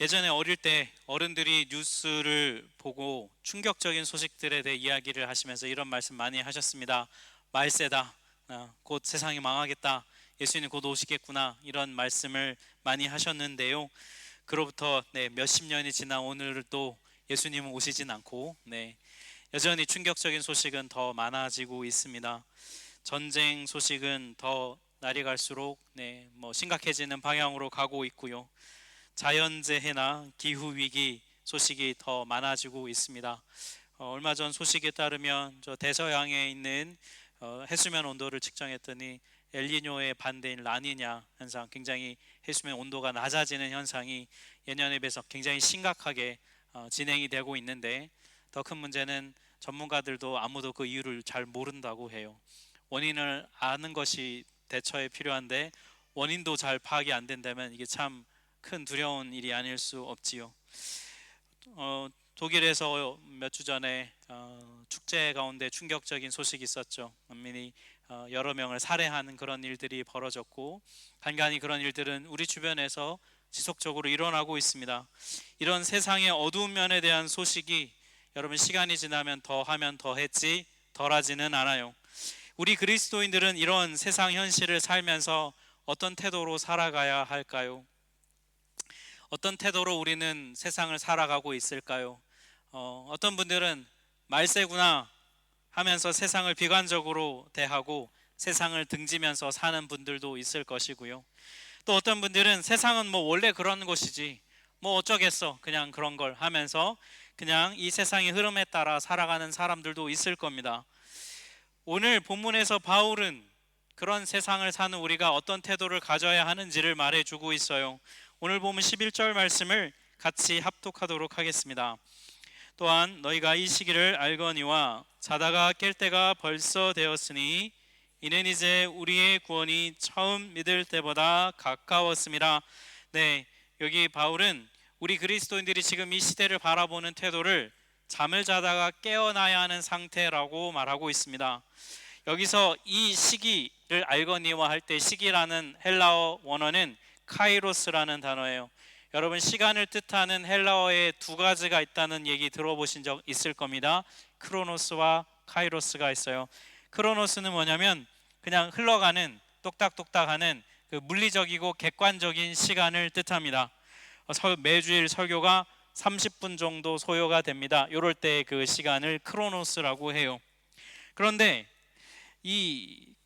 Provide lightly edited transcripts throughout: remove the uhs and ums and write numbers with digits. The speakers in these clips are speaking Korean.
예전에 어릴 때 어른들이 뉴스를 보고 충격적인 소식들에 대해 이야기를 하시면서 이런 말씀 많이 하셨습니다. 말세다. 곧 세상이 망하겠다. 예수님 곧 오시겠구나. 이런 말씀을 많이 하셨는데요. 그로부터 몇십 년이 지난 오늘도 예수님은 오시진 않고 여전히 충격적인 소식은 더 많아지고 있습니다. 전쟁 소식은 더 날이 갈수록 심각해지는 방향으로 가고 있고요. 자연재해나 기후위기 소식이 더 많아지고 있습니다. 얼마 전 소식에 따르면 저 대서양에 있는 해수면 온도를 측정했더니 엘니뇨의 반대인 라니냐 현상, 굉장히 해수면 온도가 낮아지는 현상이 예년에 비해서 굉장히 심각하게 진행이 되고 있는데, 더 큰 문제는 전문가들도 아무도 그 이유를 잘 모른다고 해요. 원인을 아는 것이 대처에 필요한데 원인도 잘 파악이 안 된다면 이게 참 큰 두려운 일이 아닐 수 없지요. 독일에서 몇 주 전에 축제 가운데 충격적인 소식이 있었죠. 난민이 여러 명을 살해하는 그런 일들이 벌어졌고, 간간히 그런 일들은 우리 주변에서 지속적으로 일어나고 있습니다. 이런 세상의 어두운 면에 대한 소식이 여러분 시간이 지나면 더하면 더했지 덜하지는 않아요. 우리 그리스도인들은 이런 세상 현실을 살면서 어떤 태도로 살아가야 할까요? 어떤 태도로 우리는 세상을 살아가고 있을까요? 어떤 분들은 말세구나 하면서 세상을 비관적으로 대하고 세상을 등지면서 사는 분들도 있을 것이고요. 또 어떤 분들은 세상은 뭐 원래 그런 것이지 뭐 어쩌겠어 그냥 그런 걸 하면서 그냥 이 세상의 흐름에 따라 살아가는 사람들도 있을 겁니다. 오늘 본문에서 바울은 그런 세상을 사는 우리가 어떤 태도를 가져야 하는지를 말해주고 있어요. 오늘 보면 11절 말씀을 같이 합독하도록 하겠습니다. 또한 너희가 이 시기를 알거니와 자다가 깰 때가 벌써 되었으니 이는 이제 우리의 구원이 처음 믿을 때보다 가까웠습니다. 여기 바울은 우리 그리스도인들이 지금 이 시대를 바라보는 태도를 잠을 자다가 깨어나야 하는 상태라고 말하고 있습니다. 여기서 이 시기를 알거니와 할 때 시기라는 헬라어 원어는 카이로스라는 단어예요. 여러분 시간을 뜻하는 헬라어에 두 가지가 있다는 얘기 들어보신 적 있을 겁니다. 크로노스와 카이로스가 있어요. 크로노스는 뭐냐면 그냥 흘러가는 똑딱똑딱하는 그 물리적이고 객관적인 시간을 뜻합니다. 매주일 설교가 30분 정도 소요가 됩니다. 이럴 때 그 시간을 크로노스라고 해요. 그런데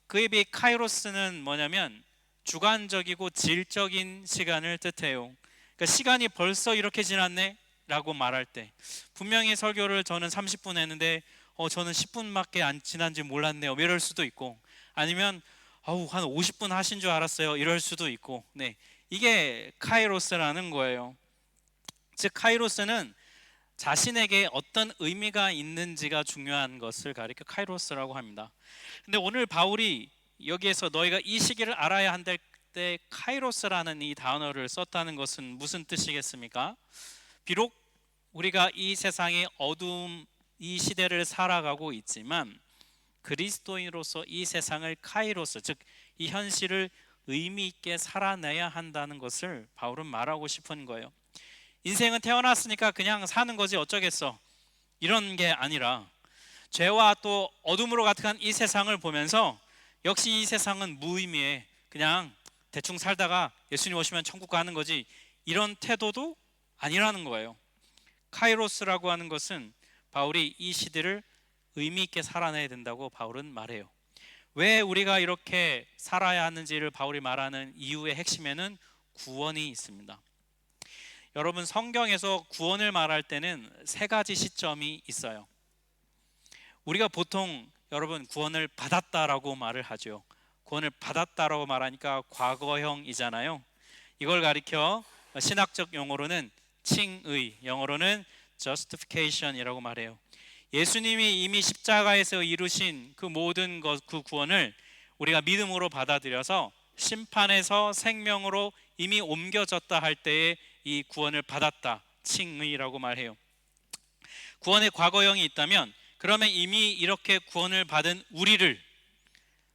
그에 비해 카이로스는 뭐냐면 주관적이고 질적인 시간을 뜻해요. 그러니까 시간이 벌써 이렇게 지났네 라고 말할 때, 분명히 설교를 저는 30분 했는데 저는 10분밖에 안 지난지 몰랐네요 이럴 수도 있고, 아니면 한 50분 하신 줄 알았어요 이럴 수도 있고, 이게 카이로스라는 거예요. 즉 카이로스는 자신에게 어떤 의미가 있는지가 중요한 것을 가리켜 카이로스라고 합니다. 근데 오늘 바울이 여기에서 너희가 이 시기를 알아야 한다 때 카이로스라는 이 단어를 썼다는 것은 무슨 뜻이겠습니까? 비록 우리가 이 세상의 어두움 이 시대를 살아가고 있지만 그리스도인으로서 이 세상을 카이로스, 즉 이 현실을 의미 있게 살아내야 한다는 것을 바울은 말하고 싶은 거예요. 인생은 태어났으니까 그냥 사는 거지 어쩌겠어 이런 게 아니라, 죄와 또 어둠으로 가득한 이 세상을 보면서 역시 이 세상은 무의미해 그냥 대충 살다가 예수님 오시면 천국 가는 거지 이런 태도도 아니라는 거예요. 카이로스라고 하는 것은 바울이 이 시대를 의미 있게 살아내야 된다고 바울은 말해요. 왜 우리가 이렇게 살아야 하는지를 바울이 말하는 이유의 핵심에는 구원이 있습니다. 여러분 성경에서 구원을 말할 때는 세 가지 시점이 있어요. 우리가 보통 여러분 구원을 받았다라고 말을 하죠. 구원을 받았다라고 말하니까 과거형이잖아요. 이걸 가리켜 신학적 용어로는 칭의, 영어로는 justification이라고 말해요. 예수님이 이미 십자가에서 이루신 그 모든 그 구원을 우리가 믿음으로 받아들여서 심판에서 생명으로 이미 옮겨졌다 할 때에 이 구원을 받았다, 칭의라고 말해요. 구원의 과거형이 있다면 그러면 이미 이렇게 구원을 받은 우리를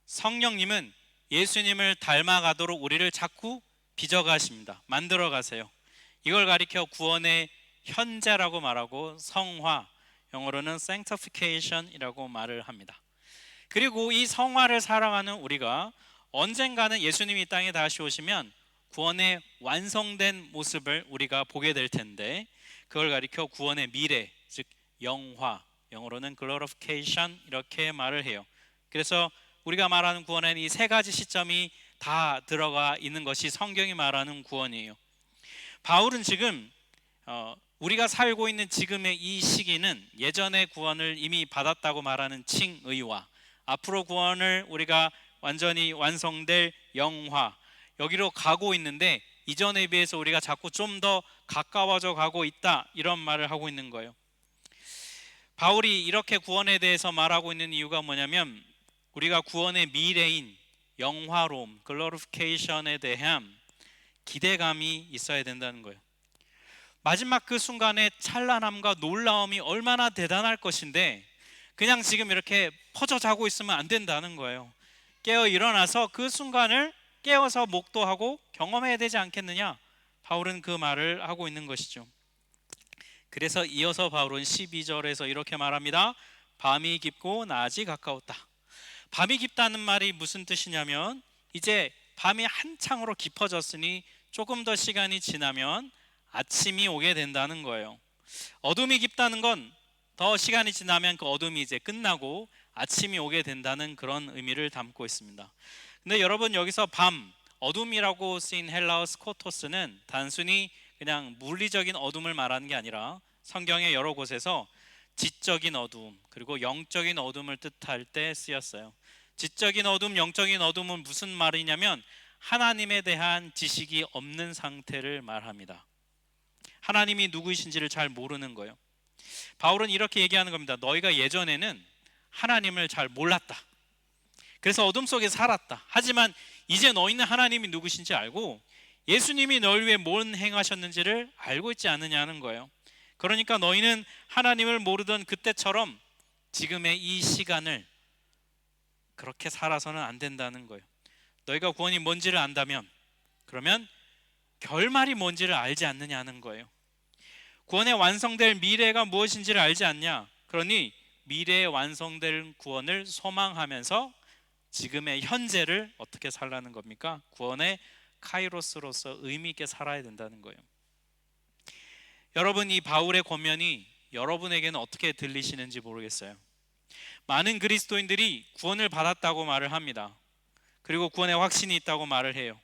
성령님은 예수님을 닮아가도록 우리를 자꾸 빚어가십니다. 만들어 가세요. 이걸 가리켜 구원의 현재라고 말하고 성화, 영어로는 sanctification이라고 말을 합니다. 그리고 이 성화를 살아가는 우리가 언젠가는 예수님이 이 땅에 다시 오시면 구원의 완성된 모습을 우리가 보게 될 텐데, 그걸 가리켜 구원의 미래, 즉 영화, 영어로는 glorification 이렇게 말을 해요. 그래서 우리가 말하는 구원에는 이 세 가지 시점이 다 들어가 있는 것이 성경이 말하는 구원이에요. 바울은 지금 우리가 살고 있는 지금의 이 시기는 예전의 구원을 이미 받았다고 말하는 칭의와 앞으로 구원을 우리가 완전히 완성될 영화, 여기로 가고 있는데 이전에 비해서 우리가 자꾸 좀 더 가까워져 가고 있다, 이런 말을 하고 있는 거예요. 바울이 이렇게 구원에 대해서 말하고 있는 이유가 뭐냐면 우리가 구원의 미래인 영화로움, 글로리피케이션에 대한 기대감이 있어야 된다는 거예요. 마지막 그 순간의 찬란함과 놀라움이 얼마나 대단할 것인데 그냥 지금 이렇게 퍼져 자고 있으면 안 된다는 거예요. 깨어 일어나서 그 순간을 깨어서 목도하고 경험해야 되지 않겠느냐, 바울은 그 말을 하고 있는 것이죠. 그래서 이어서 바울은 12절에서 이렇게 말합니다. 밤이 깊고 낮이 가까웠다. 밤이 깊다는 말이 무슨 뜻이냐면 이제 밤이 한창으로 깊어졌으니 조금 더 시간이 지나면 아침이 오게 된다는 거예요. 어둠이 깊다는 건 더 시간이 지나면 그 어둠이 이제 끝나고 아침이 오게 된다는 그런 의미를 담고 있습니다. 근데 여러분, 여기서 밤, 어둠이라고 쓰인 헬라어 스코토스는 단순히 그냥 물리적인 어둠을 말하는 게 아니라 성경의 여러 곳에서 지적인 어둠 그리고 영적인 어둠을 뜻할 때 쓰였어요. 지적인 어둠, 영적인 어둠은 무슨 말이냐면 하나님에 대한 지식이 없는 상태를 말합니다. 하나님이 누구이신지를 잘 모르는 거예요. 바울은 이렇게 얘기하는 겁니다. 너희가 예전에는 하나님을 잘 몰랐다. 그래서 어둠 속에 살았다. 하지만 이제 너희는 하나님이 누구신지 알고 예수님이 너희를 위해 뭔 행하셨는지를 알고 있지 않느냐는 거예요. 그러니까 너희는 하나님을 모르던 그때처럼 지금의 이 시간을 그렇게 살아서는 안 된다는 거예요. 너희가 구원이 뭔지를 안다면 그러면 결말이 뭔지를 알지 않느냐는 거예요. 구원에 완성될 미래가 무엇인지를 알지 않냐? 그러니 미래에 완성될 구원을 소망하면서 지금의 현재를 어떻게 살라는 겁니까? 구원의 카이로스로서 의미 있게 살아야 된다는 거예요. 여러분, 이 바울의 권면이 여러분에게는 어떻게 들리시는지 모르겠어요. 많은 그리스도인들이 구원을 받았다고 말을 합니다. 그리고 구원의 확신이 있다고 말을 해요.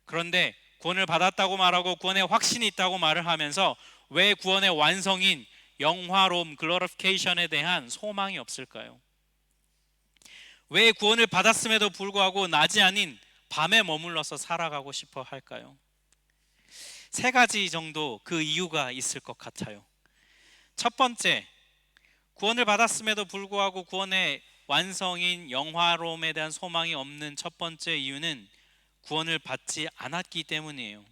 그런데 구원을 받았다고 말하고 구원의 확신이 있다고 말을 하면서 왜 구원의 완성인 영화로움, 글로리피케이션에 대한 소망이 없을까요? 왜 구원을 받았음에도 불구하고 낮이 아닌 밤에 머물러서 살아가고 싶어 할까요? 세 가지 정도 그 이유가 있을 것 같아요. 첫 번째, 구원을 받았음에도 불구하고 구원의 완성인 영화로움에 대한 소망이 없는 첫 번째 이유는 구원을 받지 않았기 때문이에요.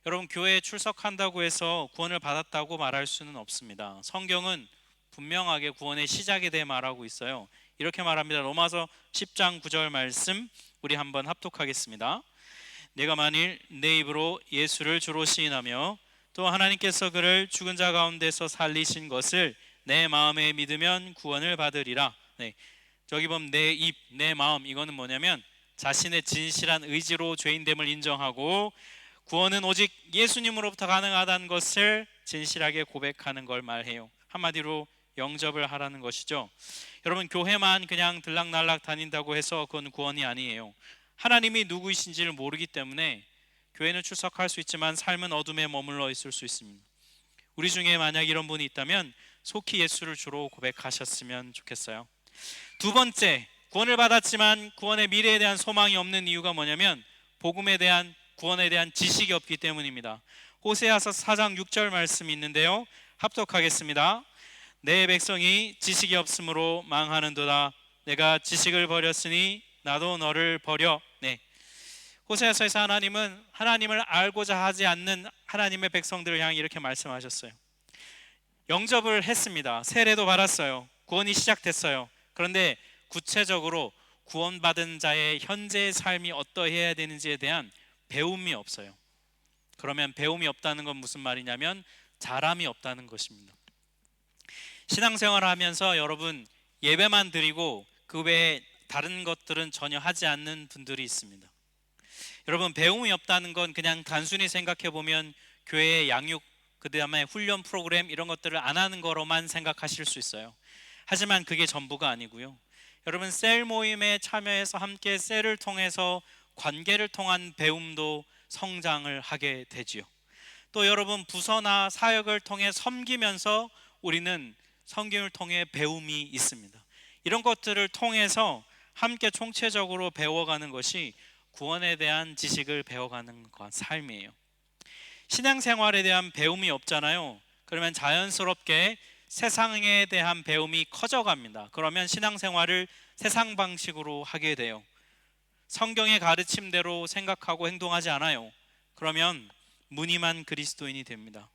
여러분, 교회에 출석한다고 해서 구원을 받았다고 말할 수는 없습니다. 성경은 분명하게 구원의 시작에 대해 말하고 있어요. 이렇게 말합니다. 로마서 10장 9절 말씀 우리 한번 합독하겠습니다. 내가 만일 내 입으로 예수를 주로 시인하며 또 하나님께서 그를 죽은 자 가운데서 살리신 것을 내 마음에 믿으면 구원을 받으리라. 네, 저기 보면 내 입, 내 마음, 이거는 뭐냐면 자신의 진실한 의지로 죄인됨을 인정하고 구원은 오직 예수님으로부터 가능하다는 것을 진실하게 고백하는 걸 말해요. 한마디로 영접을 하라는 것이죠. 여러분, 교회만 그냥 들락날락 다닌다고 해서 그건 구원이 아니에요. 하나님이 누구이신지를 모르기 때문에 교회는 출석할 수 있지만 삶은 어둠에 머물러 있을 수 있습니다. 우리 중에 만약 이런 분이 있다면 속히 예수를 주로 고백하셨으면 좋겠어요. 두 번째, 구원을 받았지만 구원의 미래에 대한 소망이 없는 이유가 뭐냐면 복음에 대한, 구원에 대한 지식이 없기 때문입니다. 호세아서 4장 6절 말씀이 있는데요, 합독하겠습니다. 내 백성이 지식이 없으므로 망하는도다. 내가 지식을 버렸으니 나도 너를 버려. 네, 호세아서에서 하나님은 하나님을 알고자 하지 않는 하나님의 백성들을 향해 이렇게 말씀하셨어요. 영접을 했습니다. 세례도 받았어요. 구원이 시작됐어요. 그런데 구체적으로 구원받은 자의 현재의 삶이 어떠해야 되는지에 대한 배움이 없어요. 그러면 배움이 없다는 건 무슨 말이냐면 자람이 없다는 것입니다. 신앙생활을 하면서 여러분 예배만 드리고 그 외에 다른 것들은 전혀 하지 않는 분들이 있습니다. 여러분 배움이 없다는 건 그냥 단순히 생각해 보면 교회의 양육, 그 다음에 훈련 프로그램 이런 것들을 안 하는 거로만 생각하실 수 있어요. 하지만 그게 전부가 아니고요. 여러분 셀 모임에 참여해서 함께 셀을 통해서 관계를 통한 배움도 성장을 하게 되지요. 또 여러분 부서나 사역을 통해 섬기면서 우리는 성경을 통해 배움이 있습니다. 이런 것들을 통해서 함께 총체적으로 배워가는 것이 구원에 대한 지식을 배워가는 삶이에요. 신앙생활에 대한 배움이 없잖아요. 그러면 자연스럽게 세상에 대한 배움이 커져갑니다. 그러면 신앙생활을 세상 방식으로 하게 돼요. 성경의 가르침대로 생각하고 행동하지 않아요. 그러면 무늬만 그리스도인이 됩니다.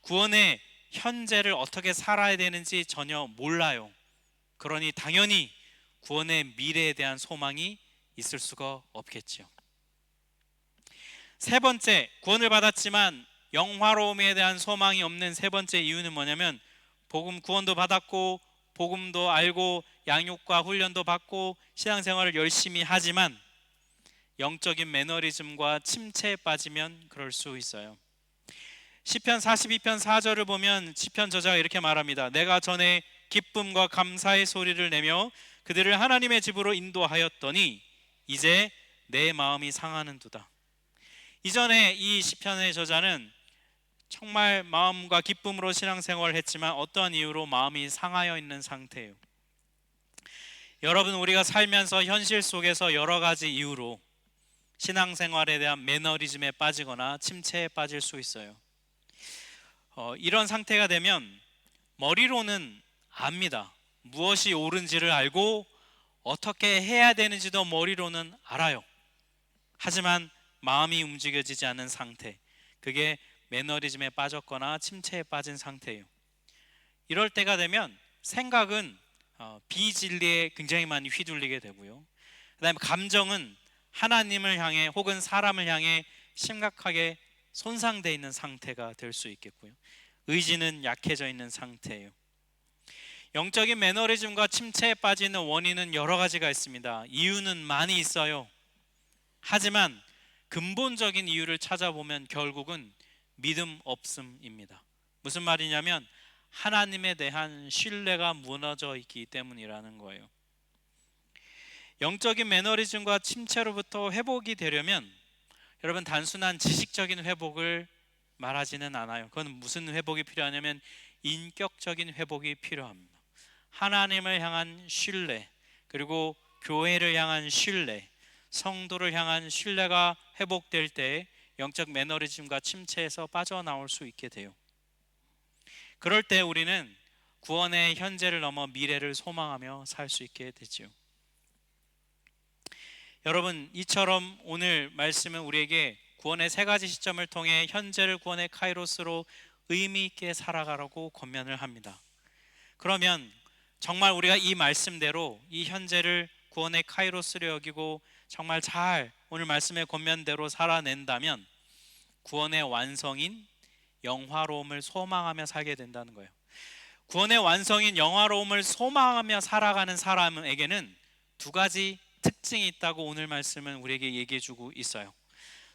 구원의 현재를 어떻게 살아야 되는지 전혀 몰라요. 그러니 당연히 구원의 미래에 대한 소망이 있을 수가 없겠죠. 세 번째, 구원을 받았지만 영화로움에 대한 소망이 없는 세 번째 이유는 뭐냐면 구원도 받았고 복음도 알고 양육과 훈련도 받고 신앙생활을 열심히 하지만 영적인 매너리즘과 침체에 빠지면 그럴 수 있어요. 시편 42편 4절을 보면 시편 저자가 이렇게 말합니다. 내가 전에 기쁨과 감사의 소리를 내며 그들을 하나님의 집으로 인도하였더니 이제 내 마음이 상하는도다. 이전에 이 시편의 저자는 정말 마음과 기쁨으로 신앙생활을 했지만 어떠한 이유로 마음이 상하여 있는 상태예요. 여러분 우리가 살면서 현실 속에서 여러 가지 이유로 신앙생활에 대한 매너리즘에 빠지거나 침체에 빠질 수 있어요. 이런 상태가 되면 머리로는 압니다. 무엇이 옳은지를 알고 어떻게 해야 되는지도 머리로는 알아요. 하지만 마음이 움직여지지 않는 상태, 그게 매너리즘에 빠졌거나 침체에 빠진 상태예요. 이럴 때가 되면 생각은 비진리에 굉장히 많이 휘둘리게 되고요. 그 다음에 감정은 하나님을 향해 혹은 사람을 향해 심각하게 손상되어 있는 상태가 될 수 있겠고요. 의지는 약해져 있는 상태예요. 영적인 매너리즘과 침체에 빠지는 원인은 여러 가지가 있습니다. 이유는 많이 있어요. 하지만 근본적인 이유를 찾아보면 결국은 믿음 없음입니다. 무슨 말이냐면 하나님에 대한 신뢰가 무너져 있기 때문이라는 거예요. 영적인 매너리즘과 침체로부터 회복이 되려면 여러분 단순한 지식적인 회복을 말하지는 않아요. 그건 무슨 회복이 필요하냐면 인격적인 회복이 필요합니다. 하나님을 향한 신뢰, 그리고 교회를 향한 신뢰, 성도를 향한 신뢰가 회복될 때 영적 매너리즘과 침체에서 빠져나올 수 있게 돼요. 그럴 때 우리는 구원의 현재를 넘어 미래를 소망하며 살 수 있게 되지요. 여러분 이처럼 오늘 말씀은 우리에게 구원의 세 가지 시점을 통해 현재를 구원의 카이로스로 의미 있게 살아가라고 권면을 합니다. 그러면 정말 우리가 이 말씀대로 이 현재를 구원의 카이로스로 여기고 정말 잘 오늘 말씀의 권면대로 살아낸다면 구원의 완성인 영화로움을 소망하며 살게 된다는 거예요. 구원의 완성인 영화로움을 소망하며 살아가는 사람에게는 두 가지 특징이 있다고 오늘 말씀은 우리에게 얘기해 주고 있어요.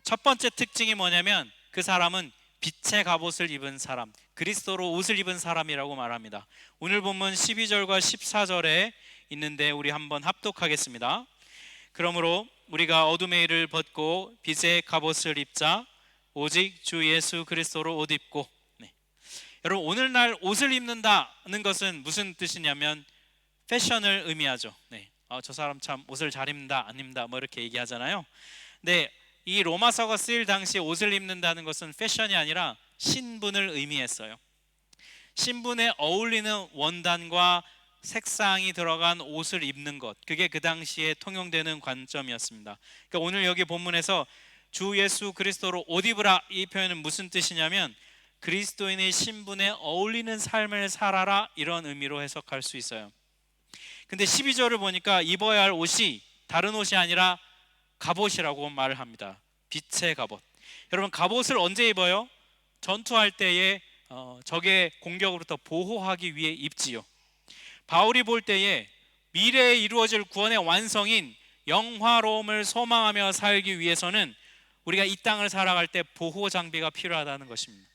첫 번째 특징이 뭐냐면 그 사람은 빛의 갑옷을 입은 사람, 그리스도로 옷을 입은 사람이라고 말합니다. 오늘 본문 12절과 14절에 있는데 우리 한번 합독하겠습니다. 그러므로 우리가 어둠의 일을 벗고 빛의 갑옷을 입자. 오직 주 예수 그리스도로 옷 입고. 여러분 오늘날 옷을 입는다는 것은 무슨 뜻이냐면 패션을 의미하죠. 저 사람 참 옷을 잘 입는다, 안 입는다 뭐 이렇게 얘기하잖아요. 근데 이 로마서가 쓰일 당시 옷을 입는다는 것은 패션이 아니라 신분을 의미했어요. 신분에 어울리는 원단과 색상이 들어간 옷을 입는 것, 그게 그 당시에 통용되는 관점이었습니다. 그러니까 오늘 여기 본문에서 주 예수 그리스도로 옷 입으라, 이 표현은 무슨 뜻이냐면 그리스도인의 신분에 어울리는 삶을 살아라, 이런 의미로 해석할 수 있어요. 근데 12절을 보니까 입어야 할 옷이 다른 옷이 아니라 갑옷이라고 말을 합니다. 빛의 갑옷. 여러분, 갑옷을 언제 입어요? 전투할 때에 적의 공격으로부터 보호하기 위해 입지요. 바울이 볼 때에 미래에 이루어질 구원의 완성인 영화로움을 소망하며 살기 위해서는 우리가 이 땅을 살아갈 때 보호 장비가 필요하다는 것입니다.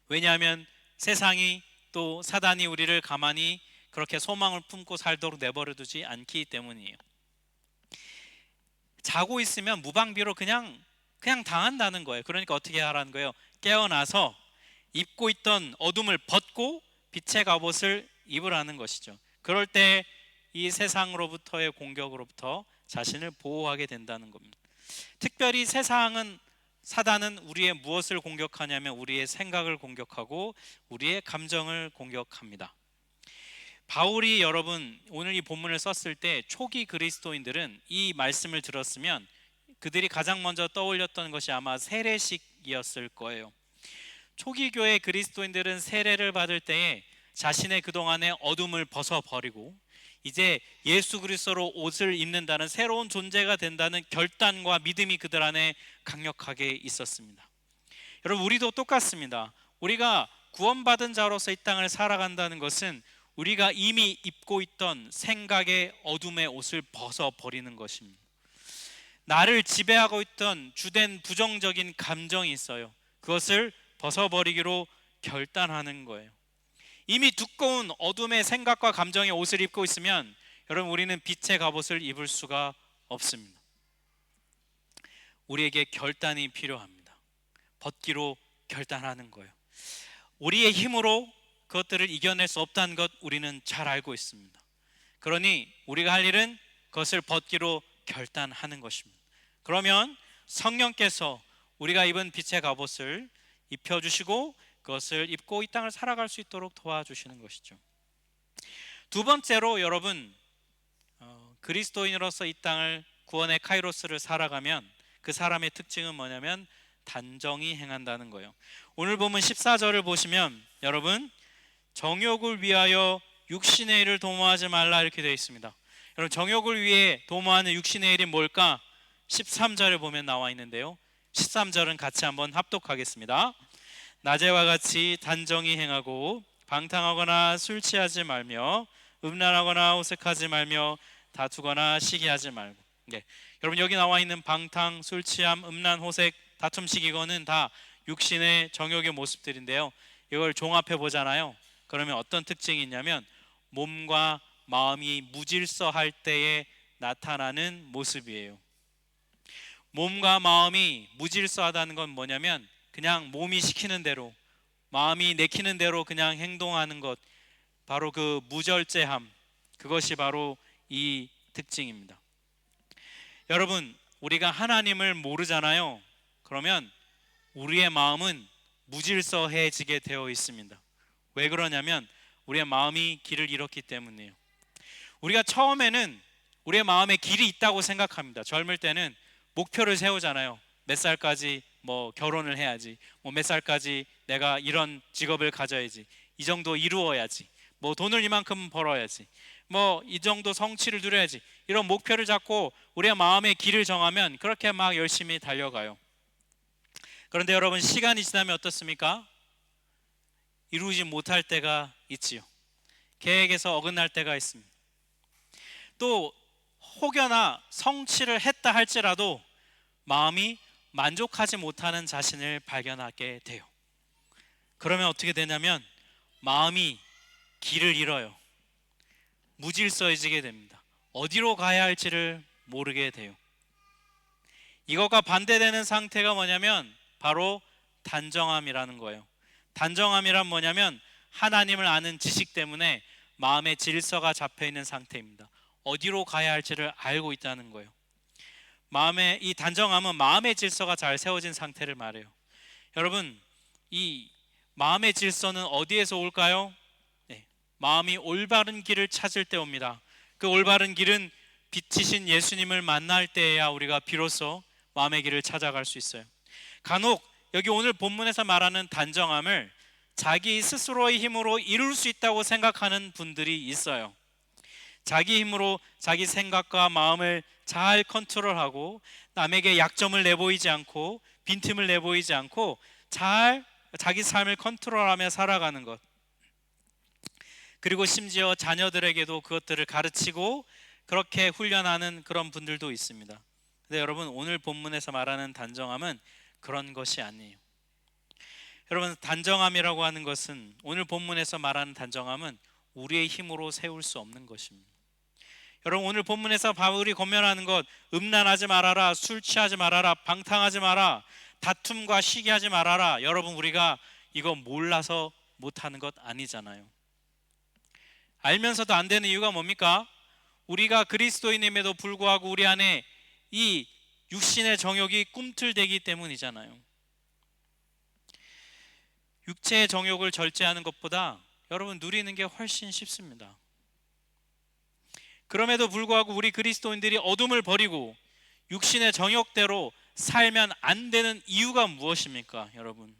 왜냐하면 세상이 또 사단이 우리를 가만히 그렇게 소망을 품고 살도록 내버려 두지 않기 때문이에요. 자고 있으면 무방비로 그냥 당한다는 거예요. 그러니까 어떻게 하라는 거예요? 깨어나서 입고 있던 어둠을 벗고 빛의 갑옷을 입으라는 것이죠. 그럴 때 이 세상으로부터의 공격으로부터 자신을 보호하게 된다는 겁니다. 특별히 사단은 우리의 무엇을 공격하냐면 우리의 생각을 공격하고 우리의 감정을 공격합니다. 바울이 여러분 오늘 이 본문을 썼을 때 초기 그리스도인들은 이 말씀을 들었으면 그들이 가장 먼저 떠올렸던 것이 아마 세례식이었을 거예요. 초기 교회 그리스도인들은 세례를 받을 때에 자신의 그동안의 어둠을 벗어버리고 이제 예수 그리스도로 옷을 입는다는 새로운 존재가 된다는 결단과 믿음이 그들 안에 강력하게 있었습니다. 여러분, 우리도 똑같습니다. 우리가 구원받은 자로서 이 땅을 살아간다는 것은 우리가 이미 입고 있던 생각의 어둠의 옷을 벗어버리는 것입니다. 나를 지배하고 있던 주된 부정적인 감정이 있어요. 그것을 벗어버리기로 결단하는 거예요. 이미 두꺼운 어둠의 생각과 감정의 옷을 입고 있으면 여러분, 우리는 빛의 갑옷을 입을 수가 없습니다. 우리에게 결단이 필요합니다. 벗기로 결단하는 거예요. 우리의 힘으로 그것들을 이겨낼 수 없다는 것 우리는 잘 알고 있습니다. 그러니 우리가 할 일은 그것을 벗기로 결단하는 것입니다. 그러면 성령께서 우리가 입은 빛의 갑옷을 입혀주시고 그것을 입고 이 땅을 살아갈 수 있도록 도와주시는 것이죠. 두 번째로 여러분, 그리스도인으로서 이 땅을 구원의 카이로스를 살아가면 그 사람의 특징은 뭐냐면 단정히 행한다는 거예요. 오늘 보면 14절을 보시면 여러분, 정욕을 위하여 육신의 일을 도모하지 말라 이렇게 되어 있습니다. 여러분, 정욕을 위해 도모하는 육신의 일이 뭘까? 13절에 보면 나와 있는데요, 13절은 같이 한번 합독하겠습니다. 낮에와 같이 단정히 행하고 방탕하거나 술 취하지 말며 음란하거나 호색하지 말며 다투거나 시기하지 말고. 여러분, 여기 나와 있는 방탕, 술 취함, 음란, 호색, 다툼, 시기, 이거는 다 육신의 정욕의 모습들인데요, 이걸 종합해 보잖아요. 그러면 어떤 특징이 있냐면 몸과 마음이 무질서할 때에 나타나는 모습이에요. 몸과 마음이 무질서하다는 건 뭐냐면 그냥 몸이 시키는 대로, 마음이 내키는 대로 그냥 행동하는 것, 바로 그 무절제함, 그것이 바로 이 특징입니다. 여러분, 우리가 하나님을 모르잖아요. 그러면 우리의 마음은 무질서해지게 되어 있습니다. 왜 그러냐면 우리의 마음이 길을 잃었기 때문이에요. 우리가 처음에는 우리의 마음에 길이 있다고 생각합니다. 젊을 때는 목표를 세우잖아요. 몇 살까지 결혼을 해야지, 몇 살까지 내가 이런 직업을 가져야지, 이 정도 이루어야지, 돈을 이만큼 벌어야지, 이 정도 성취를 누려야지, 이런 목표를 잡고 우리의 마음의 길을 정하면 그렇게 막 열심히 달려가요. 그런데 여러분, 시간이 지나면 어떻습니까? 이루지 못할 때가 있지요. 계획에서 어긋날 때가 있습니다. 또 혹여나 성취를 했다 할지라도 마음이 만족하지 못하는 자신을 발견하게 돼요. 그러면 어떻게 되냐면 마음이 길을 잃어요. 무질서해지게 됩니다. 어디로 가야 할지를 모르게 돼요. 이것과 반대되는 상태가 뭐냐면 바로 단정함이라는 거예요. 단정함이란 뭐냐면 하나님을 아는 지식 때문에 마음의 질서가 잡혀 있는 상태입니다. 어디로 가야 할지를 알고 있다는 거예요. 이 단정함은 마음의 질서가 잘 세워진 상태를 말해요. 여러분, 이 마음의 질서는 어디에서 올까요? 마음이 올바른 길을 찾을 때 옵니다. 그 올바른 길은 빛이신 예수님을 만날 때에야 우리가 비로소 마음의 길을 찾아갈 수 있어요. 간혹 여기 오늘 본문에서 말하는 단정함을 자기 스스로의 힘으로 이룰 수 있다고 생각하는 분들이 있어요. 자기 힘으로 자기 생각과 마음을 잘 컨트롤하고 남에게 약점을 내보이지 않고 빈틈을 내보이지 않고 잘 자기 삶을 컨트롤하며 살아가는 것, 그리고 심지어 자녀들에게도 그것들을 가르치고 그렇게 훈련하는 그런 분들도 있습니다. 근데 여러분, 오늘 본문에서 말하는 단정함은 그런 것이 아니에요. 여러분, 단정함이라고 하는 것은, 오늘 본문에서 말하는 단정함은 우리의 힘으로 세울 수 없는 것입니다. 여러분, 오늘 본문에서 바울이 권면하는 것, 음란하지 말아라, 술 취하지 말아라, 방탕하지 마라, 다툼과 시기하지 말아라, 여러분, 우리가 이거 몰라서 못하는 것 아니잖아요. 알면서도 안 되는 이유가 뭡니까? 우리가 그리스도인임에도 불구하고 우리 안에 이 육신의 정욕이 꿈틀대기 때문이잖아요. 육체의 정욕을 절제하는 것보다 여러분, 누리는 게 훨씬 쉽습니다. 그럼에도 불구하고 우리 그리스도인들이 어둠을 버리고 육신의 정욕대로 살면 안 되는 이유가 무엇입니까? 여러분,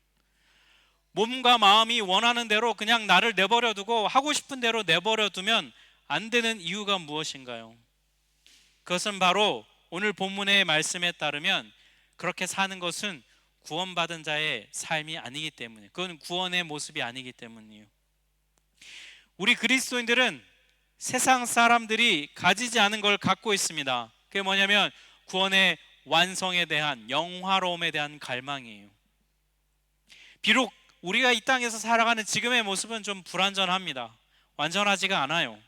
몸과 마음이 원하는 대로 그냥 나를 내버려 두고 하고 싶은 대로 내버려 두면 안 되는 이유가 무엇인가요? 그것은 바로 오늘 본문의 말씀에 따르면 그렇게 사는 것은 구원받은 자의 삶이 아니기 때문에, 그건 구원의 모습이 아니기 때문이에요. 우리 그리스도인들은 세상 사람들이 가지지 않은 걸 갖고 있습니다. 그게 뭐냐면 구원의 완성에 대한, 영화로움에 대한 갈망이에요. 비록 우리가 이 땅에서 살아가는 지금의 모습은 좀 불완전합니다. 완전하지가 않아요.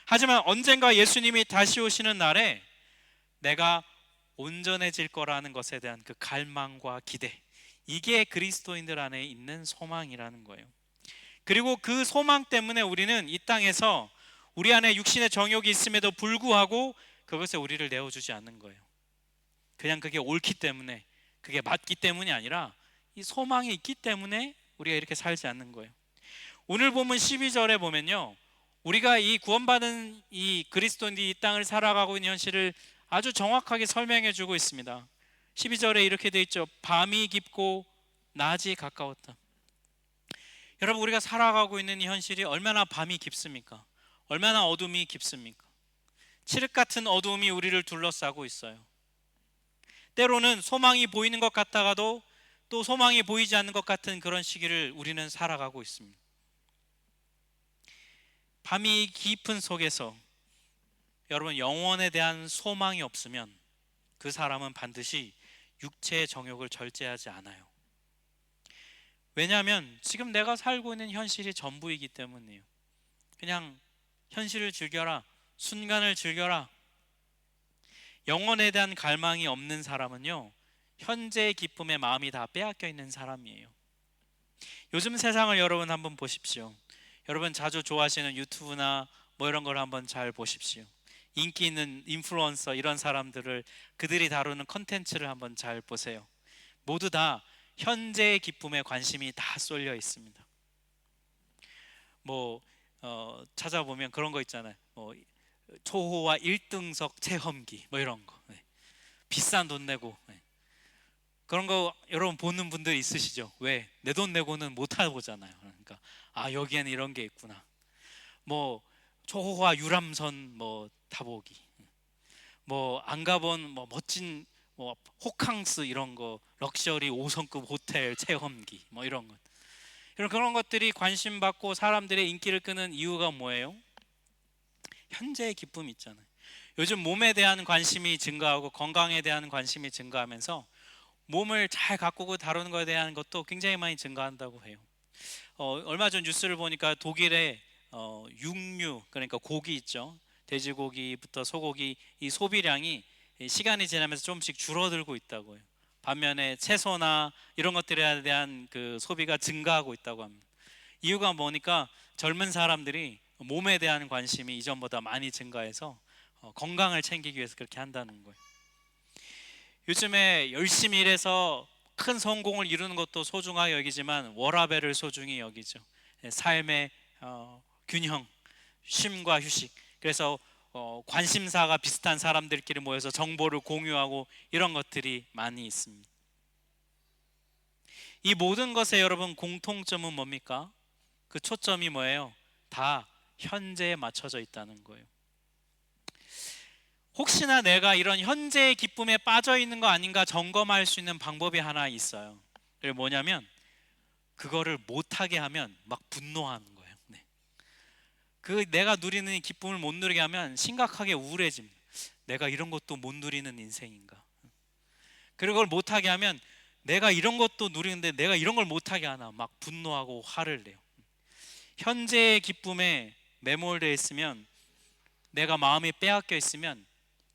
하지만 언젠가 예수님이 다시 오시는 날에 내가 온전해질 거라는 것에 대한 그 갈망과 기대, 이게 그리스도인들 안에 있는 소망이라는 거예요. 그리고 그 소망 때문에 우리는 이 땅에서 우리 안에 육신의 정욕이 있음에도 불구하고 그것에 우리를 내어주지 않는 거예요. 그냥 그게 옳기 때문에, 그게 맞기 때문이 아니라 이 소망이 있기 때문에 우리가 이렇게 살지 않는 거예요. 오늘 보면 12절에 보면요, 우리가 이 구원받은 이 그리스도인들이 이 땅을 살아가고 있는 현실을 아주 정확하게 설명해 주고 있습니다. 12절에 이렇게 돼 있죠. 밤이 깊고 낮이 가까웠다. 여러분, 우리가 살아가고 있는 이 현실이 얼마나 밤이 깊습니까? 얼마나 어둠이 깊습니까? 칠흑 같은 어둠이 우리를 둘러싸고 있어요. 때로는 소망이 보이는 것 같다가도 또 소망이 보이지 않는 것 같은 그런 시기를 우리는 살아가고 있습니다. 밤이 깊은 속에서 여러분, 영원에 대한 소망이 없으면 그 사람은 반드시 육체의 정욕을 절제하지 않아요. 왜냐하면 지금 내가 살고 있는 현실이 전부이기 때문이에요. 그냥 현실을 즐겨라, 순간을 즐겨라. 영원에 대한 갈망이 없는 사람은요, 현재의 기쁨에 마음이 다 빼앗겨 있는 사람이에요. 요즘 세상을 여러분 한번 보십시오. 여러분 자주 좋아하시는 유튜브나 뭐 이런 걸 한번 잘 보십시오. 인기 있는 인플루언서, 이런 사람들을, 그들이 다루는 컨텐츠를 한번 잘 보세요. 모두 다 현재의 기쁨에 관심이 다 쏠려 있습니다. 찾아보면 그런 거 있잖아요. 초호화 1등석 체험기, 뭐 이런 거, 비싼 돈 내고, 그런 거 여러분 보는 분들 있으시죠? 왜? 내 돈 내고는 못 타보잖아요. 그러니까 여기에는 이런 게 있구나. 초호화 유람선 타보기, 안 가본 멋진 호캉스, 이런 거, 럭셔리 5성급 호텔 체험기, 이런 것, 그런 것들이 관심 받고 사람들의 인기를 끄는 이유가 뭐예요? 현재의 기쁨이 있잖아요. 요즘 몸에 대한 관심이 증가하고 건강에 대한 관심이 증가하면서 몸을 잘 가꾸고 다루는 것에 대한 것도 굉장히 많이 증가한다고 해요. 얼마 전 뉴스를 보니까 독일의 육류, 그러니까 고기 있죠, 돼지고기부터 소고기, 이 소비량이 시간이 지나면서 조금씩 줄어들고 있다고 해요. 반면에 채소나 이런 것들에 대한 그 소비가 증가하고 있다고 합니다. 이유가 뭐니까 젊은 사람들이 몸에 대한 관심이 이전보다 많이 증가해서 건강을 챙기기 위해서 그렇게 한다는 거예요. 요즘에 열심히 일해서 큰 성공을 이루는 것도 소중하게 여기지만 워라밸을 소중히 여기죠. 삶의 균형, 쉼과 휴식. 그래서 관심사가 비슷한 사람들끼리 모여서 정보를 공유하고 이런 것들이 많이 있습니다. 이 모든 것에 여러분 공통점은 뭡니까? 그 초점이 뭐예요? 다 현재에 맞춰져 있다는 거예요. 혹시나 내가 이런 현재의 기쁨에 빠져 있는 거 아닌가 점검할 수 있는 방법이 하나 있어요. 그게 뭐냐면 그거를 못하게 하면 막 분노하는 거예요. 네. 그 내가 누리는 이 기쁨을 못 누리게 하면 심각하게 우울해집니다. 내가 이런 것도 못 누리는 인생인가. 그리고 그걸 못하게 하면 내가 이런 것도 누리는데 내가 이런 걸 못하게 하나, 막 분노하고 화를 내요. 현재의 기쁨에 매몰되어 있으면, 내가 마음이 빼앗겨 있으면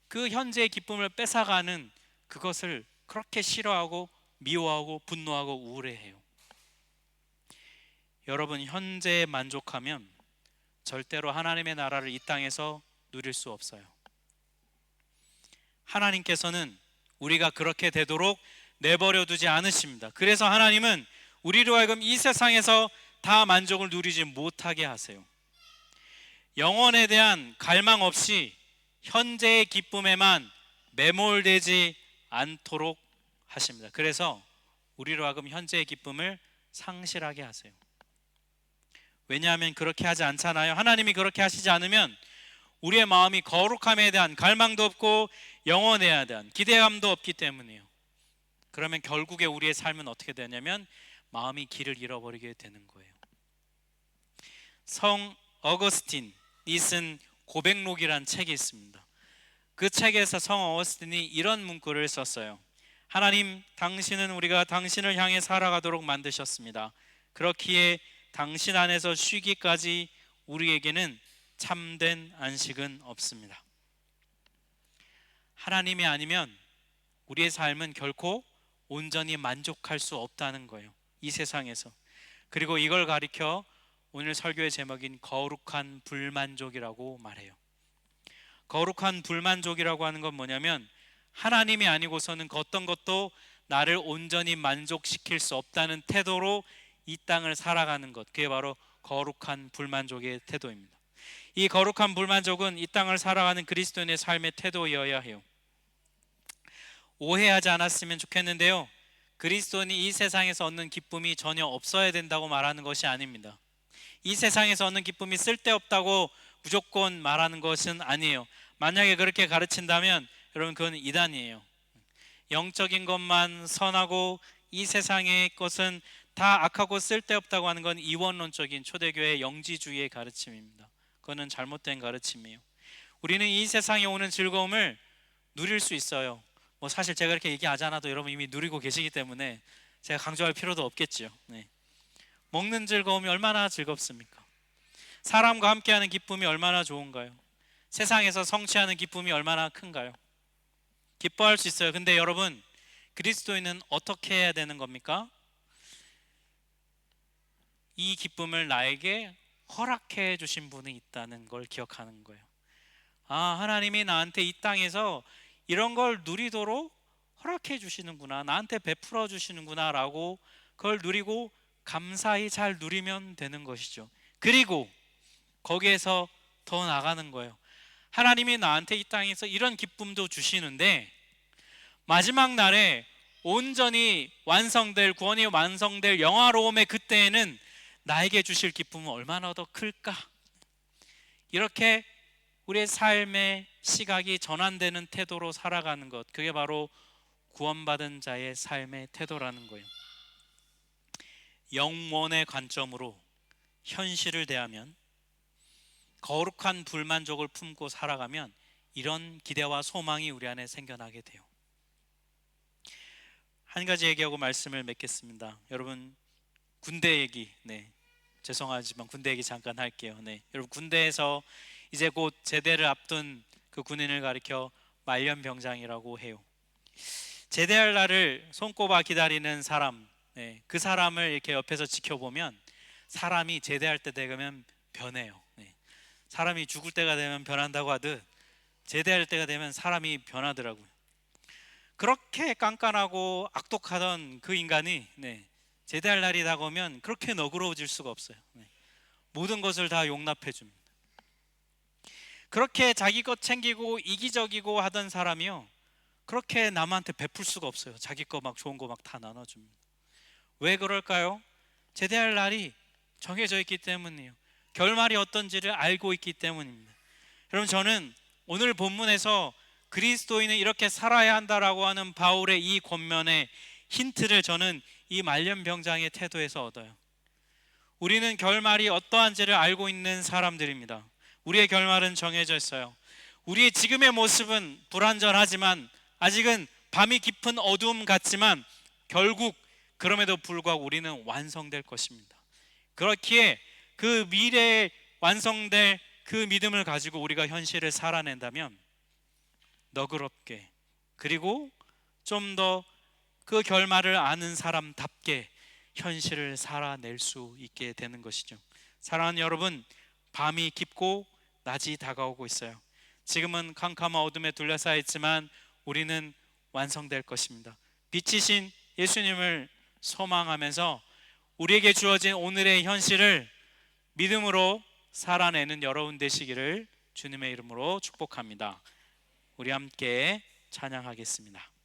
그 현재의 기쁨을 뺏어가는 그것을 그렇게 싫어하고 미워하고 분노하고 우울해해요. 여러분, 현재에 만족하면 절대로 하나님의 나라를 이 땅에서 누릴 수 없어요. 하나님께서는 우리가 그렇게 되도록 내버려 두지 않으십니다. 그래서 하나님은 우리로 하여금 이 세상에서 다 만족을 누리지 못하게 하세요. 영혼에 대한 갈망 없이 현재의 기쁨에만 매몰되지 않도록 하십니다. 그래서 우리로 하여금 현재의 기쁨을 상실하게 하세요. 왜냐하면 그렇게 하지 않잖아요. 하나님이 그렇게 하시지 않으면 우리의 마음이 거룩함에 대한 갈망도 없고 영혼에 대한 기대감도 없기 때문이에요. 그러면 결국에 우리의 삶은 어떻게 되냐면 마음이 길을 잃어버리게 되는 거예요. 성 어거스틴이 쓴 고백록이란 책이 있습니다. 그 책에서 성 어거스틴이 이런 문구를 썼어요. 하나님, 당신은 우리가 당신을 향해 살아가도록 만드셨습니다. 그렇기에 당신 안에서 쉬기까지 우리에게는 참된 안식은 없습니다. 하나님이 아니면 우리의 삶은 결코 온전히 만족할 수 없다는 거예요, 이 세상에서. 그리고 이걸 가리켜 오늘 설교의 제목인 거룩한 불만족이라고 말해요. 거룩한 불만족이라고 하는 건 뭐냐면 하나님이 아니고서는 어떤 것도 나를 온전히 만족시킬 수 없다는 태도로 이 땅을 살아가는 것, 그게 바로 거룩한 불만족의 태도입니다. 이 거룩한 불만족은 이 땅을 살아가는 그리스도인의 삶의 태도여야 해요. 오해하지 않았으면 좋겠는데요, 그리스도인이 이 세상에서 얻는 기쁨이 전혀 없어야 된다고 말하는 것이 아닙니다. 이 세상에서 얻는 기쁨이 쓸데없다고 무조건 말하는 것은 아니에요. 만약에 그렇게 가르친다면 여러분, 그건 이단이에요. 영적인 것만 선하고 이 세상의 것은 다 악하고 쓸데없다고 하는 건 이원론적인 초대교회의 영지주의의 가르침입니다. 그거는 잘못된 가르침이에요. 우리는 이 세상에 오는 즐거움을 누릴 수 있어요. 사실 제가 이렇게 얘기하지 않아도 여러분 이미 누리고 계시기 때문에 제가 강조할 필요도 없겠죠. 네. 먹는 즐거움이 얼마나 즐겁습니까? 사람과 함께하는 기쁨이 얼마나 좋은가요? 세상에서 성취하는 기쁨이 얼마나 큰가요? 기뻐할 수 있어요. 근데 여러분, 그리스도인은 어떻게 해야 되는 겁니까? 이 기쁨을 나에게 허락해 주신 분이 있다는 걸 기억하는 거예요. 하나님이 나한테 이 땅에서 이런 걸 누리도록 허락해 주시는구나, 나한테 베풀어 주시는구나 라고 그걸 누리고 감사히 잘 누리면 되는 것이죠. 그리고 거기에서 더 나가는 거예요. 하나님이 나한테 이 땅에서 이런 기쁨도 주시는데 마지막 날에 온전히 완성될, 구원이 완성될 영화로움의 그때에는 나에게 주실 기쁨은 얼마나 더 클까? 이렇게 우리의 삶의 시각이 전환되는 태도로 살아가는 것, 그게 바로 구원받은 자의 삶의 태도라는 거예요. 영원의 관점으로 현실을 대하면, 거룩한 불만족을 품고 살아가면 이런 기대와 소망이 우리 안에 생겨나게 돼요. 한 가지 얘기하고 말씀을 맺겠습니다. 여러분, 군대 얘기, 죄송하지만 군대 얘기 잠깐 할게요. 여러분, 군대에서 이제 곧 제대를 앞둔 그 군인을 가리켜 말년병장이라고 해요. 제대할 날을 손꼽아 기다리는 사람, 그 사람을 이렇게 옆에서 지켜보면 사람이 제대할 때 되면 변해요. 사람이 죽을 때가 되면 변한다고 하듯 제대할 때가 되면 사람이 변하더라고요. 그렇게 깐깐하고 악독하던 그 인간이 제대할 날이 다가오면 그렇게 너그러워질 수가 없어요. 모든 것을 다 용납해 줍니다. 그렇게 자기 것 챙기고 이기적이고 하던 사람이요, 그렇게 남한테 베풀 수가 없어요. 자기 거 막 좋은 거 막 다 나눠줍니다. 왜 그럴까요? 제대할 날이 정해져 있기 때문이에요. 결말이 어떤지를 알고 있기 때문입니다. 여러분, 저는 오늘 본문에서 그리스도인은 이렇게 살아야 한다라고 하는 바울의 이 권면의 힌트를 저는 이 말년병장의 태도에서 얻어요. 우리는 결말이 어떠한지를 알고 있는 사람들입니다. 우리의 결말은 정해져 있어요. 우리의 지금의 모습은 불완전하지만, 아직은 밤이 깊은 어두움 같지만, 결국 그럼에도 불구하고 우리는 완성될 것입니다. 그렇기에 그 미래에 완성될 그 믿음을 가지고 우리가 현실을 살아낸다면 너그럽게, 그리고 좀 더 그 결말을 아는 사람답게 현실을 살아낼 수 있게 되는 것이죠. 사랑하는 여러분, 밤이 깊고 낮이 다가오고 있어요. 지금은 캄캄한 어둠에 둘러싸여 있지만 우리는 완성될 것입니다. 빛이신 예수님을 소망하면서 우리에게 주어진 오늘의 현실을 믿음으로 살아내는 여러분 되시기를 주님의 이름으로 축복합니다. 우리 함께 찬양하겠습니다.